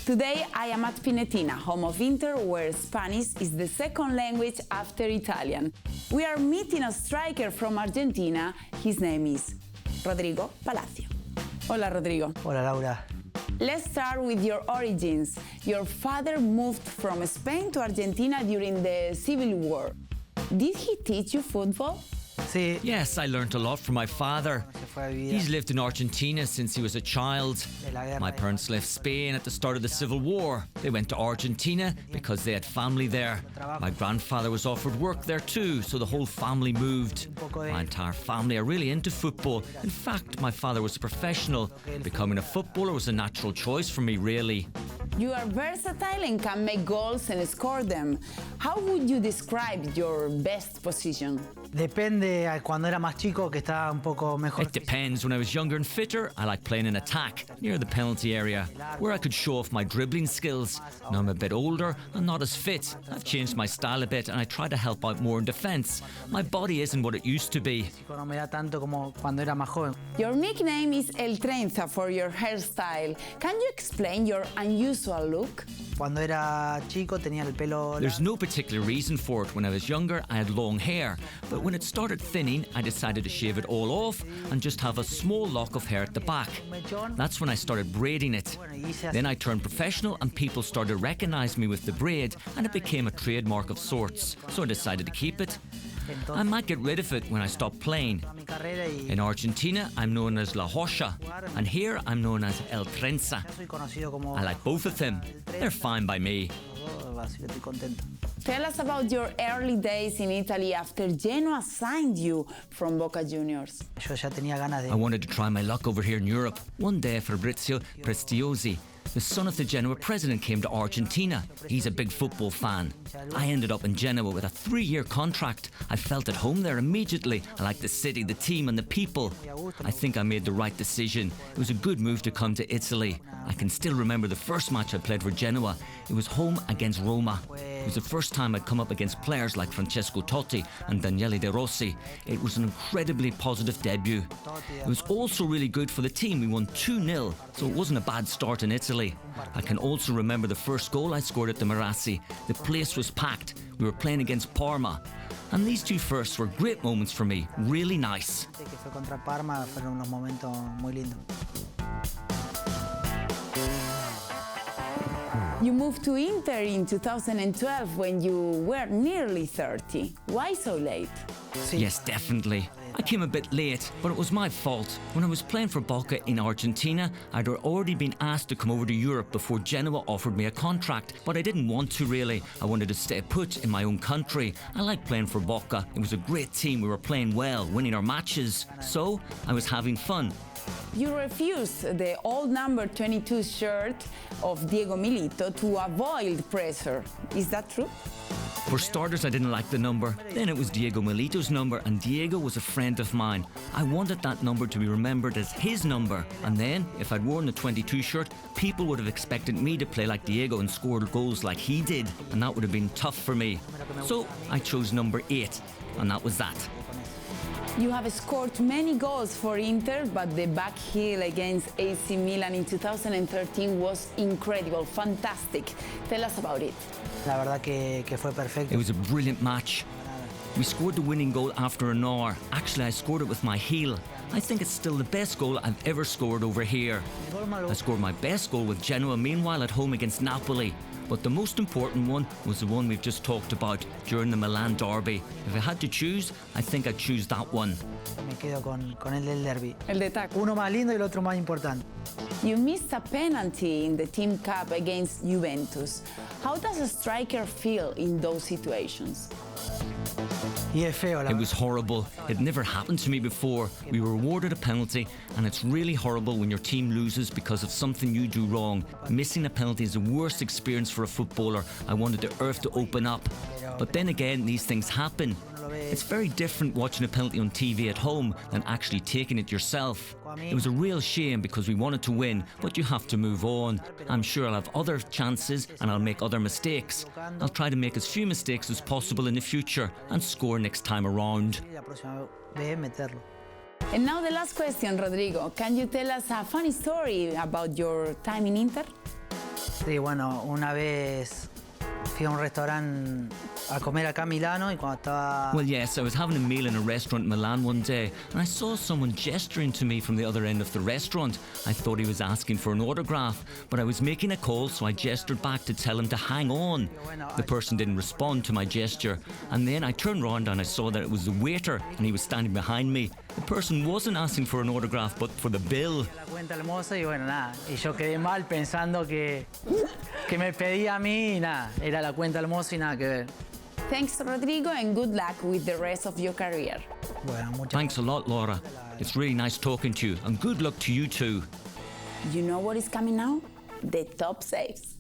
Today I am at Pinetina, home of Inter, where Spanish is the second language after Italian. We are meeting a striker from Argentina. His name is Rodrigo Palacio. Hola, Rodrigo. Hola, Laura. Let's start with your origins. Your father moved from Spain to Argentina during the Civil War. Did he teach you football? Sí. Yes, I learnt a lot from my father. He's lived in Argentina since he was a child. My parents left Spain at the start of the Civil War. They went to Argentina because they had family there. My grandfather was offered work there too, so the whole family moved. My entire family are really into football. In fact, my father was a professional. Becoming a footballer was a natural choice for me, really. You are versatile and can make goals and score them. How would you describe your best position? Depende, cuando era más chico que estaba un poco mejor. It depends. When I was younger and fitter, I liked playing in attack, near the penalty area, where I could show off my dribbling skills. Now I'm a bit older and not as fit. I've changed my style a bit and I try to help out more in defence. My body isn't what it used to be. No me da tanto como cuando era más joven. Your nickname is El Trenza for your hairstyle. Can you explain your unusual look? Cuando era chico tenía el pelo. There's no particular reason for it. When I was younger, I had long hair. But when it started thinning, I decided to shave it all off and just have a small lock of hair at the back. That's when I started braiding it. Then I turned professional and people started to recognize me with the braid, and it became a trademark of sorts. So I decided to keep it. I might get rid of it when I stop playing. In Argentina, I'm known as La Hoja, and here I'm known as El Trenza. I like both of them. They're fine by me. Tell us about your early days in Italy after Genoa signed you from Boca Juniors. I wanted to try my luck over here in Europe. One day, Fabrizio Prestiosi, the son of the Genoa president, came to Argentina. He's a big football fan. I ended up in Genoa with a 3-year contract. I felt at home there immediately. I liked the city, the team and the people. I think I made the right decision. It was a good move to come to Italy. I can still remember the first match I played for Genoa. It was home against Roma. It was the first time I'd come up against players like Francesco Totti and Daniele De Rossi. It was an incredibly positive debut. It was also really good for the team. We won 2-0, so it wasn't a bad start in Italy. I can also remember the first goal I scored at the Marassi. The place was packed. We were playing against Parma. And these two firsts were great moments for me, really nice. You moved to Inter in 2012 when you were nearly 30. Why so late? Yes, definitely. I came a bit late, but it was my fault. When I was playing for Boca in Argentina, I'd already been asked to come over to Europe before Genoa offered me a contract, but I didn't want to really. I wanted to stay put in my own country. I liked playing for Boca. It was a great team. We were playing well, winning our matches. So I was having fun. You refused the old number 22 shirt of Diego Milito to avoid pressure. Is that true? For starters, I didn't like the number. Then it was Diego Milito's number, and Diego was a friend of mine. I wanted that number to be remembered as his number. And then, if I'd worn the 22 shirt, people would have expected me to play like Diego and score goals like he did, and that would have been tough for me. So I chose number 8, and that was that. You have scored many goals for Inter, but the back heel against AC Milan in 2013 was incredible, fantastic. Tell us about it. La verdad que fue perfecto. It was a brilliant match. We scored the winning goal after an hour. Actually, I scored it with my heel. I think it's still the best goal I've ever scored over here. I scored my best goal with Genoa, meanwhile at home against Napoli. But the most important one was the one we've just talked about during the Milan derby. If I had to choose, I think I'd choose that one. Me quedo con el del derby. El de taco. Uno más lindo y el otro más importante. You missed a penalty in the Team Cup against Juventus. How does a striker feel in those situations? It was horrible. It never happened to me before. We were awarded a penalty, and it's really horrible when your team loses because of something you do wrong. Missing a penalty is the worst experience for a footballer. I wanted the earth to open up. But then again, these things happen. It's very different watching a penalty on TV at home than actually taking it yourself. It was a real shame because we wanted to win, but you have to move on. I'm sure I'll have other chances and I'll make other mistakes. I'll try to make as few mistakes as possible in the future and score next time around. And now the last question, Rodrigo. Can you tell us a funny story about your time in Inter? Sí, bueno, una vez fui a un restaurante a comer acá en Milano y cuando estaba... Well, yes, I was having a meal in a restaurant in Milan one day, and I saw someone gesturing to me from the other end of the restaurant. I thought he was asking for an autograph, but I was making a call, so I gestured back to tell him to hang on. The person didn't respond to my gesture, and then I turned around and I saw that it was the waiter, and he was standing behind me. The person wasn't asking for an autograph, but for the bill. La cuenta al mozo y bueno, nada. Y yo quedé mal pensando que me pedía a mí y nada. Era la cuenta al mozo y nada que ver. Thanks, Rodrigo, and good luck with the rest of your career. Bueno, muchas Thanks a lot, Laura. It's really nice talking to you, and good luck to you too. You know what is coming now? The top saves.